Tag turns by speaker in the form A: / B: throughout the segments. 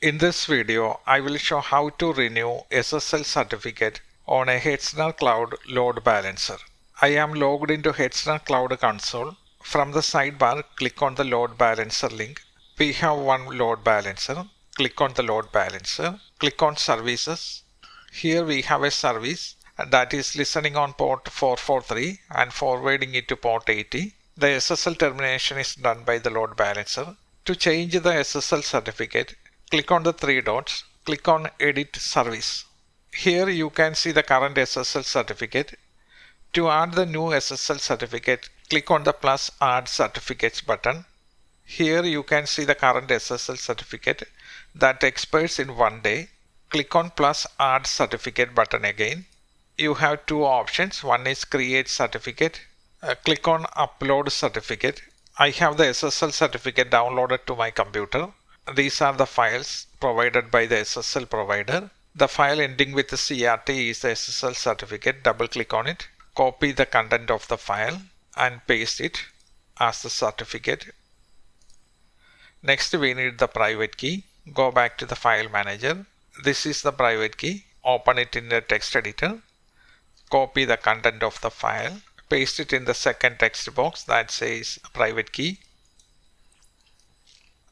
A: In this video, I will show how to renew SSL certificate on a Hetzner Cloud load balancer. I am logged into Hetzner Cloud console. From the sidebar, click on the load balancer link. We have one load balancer. Click on the load balancer. Click on services. Here we have a service that is listening on port 443 and forwarding it to port 80. The SSL termination is done by the load balancer. To change the SSL certificate, click on the three dots, click on Edit Service. Here you can see the current SSL certificate. To add the new SSL certificate, click on the plus Add Certificates button. Here you can see the current SSL certificate that expires in 1 day. Click on plus Add Certificate button again. You have two options. One is Create Certificate. Click on Upload Certificate. I have the SSL certificate downloaded to my computer. These are the files provided by the SSL provider. The file ending with the CRT is the SSL certificate. Double click on it. Copy the content of the file and paste it as the certificate. Next we need the private key. Go back to the file manager. This is the private key. Open it in the text editor. Copy the content of the file. Paste it in the second text box that says private key.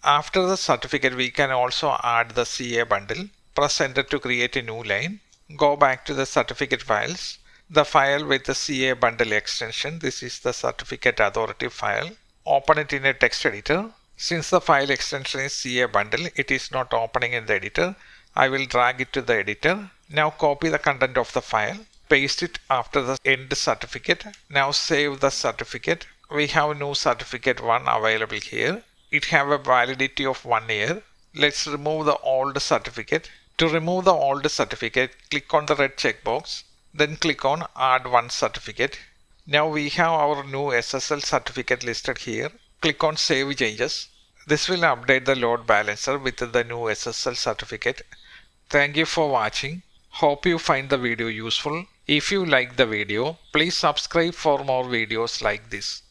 A: After the certificate, we can also add the CA bundle. Press enter to create a new line. Go back to the certificate files. The file with the CA bundle extension. This is the certificate authority file. Open it in a text editor. Since the file extension is CA bundle, it is not opening in the editor. I will drag it to the editor. Now copy the content of the file. Paste it after the end certificate. Now save the certificate. We have new certificate 1 available here. It have a validity of 1 year. Let's remove the old certificate. To remove the old certificate, click on the red checkbox. Then click on Add one certificate. Now we have our new SSL certificate listed here. Click on Save Changes. This will update the load balancer with the new SSL certificate. Thank you for watching. Hope you find the video useful. If you like the video, please subscribe for more videos like this.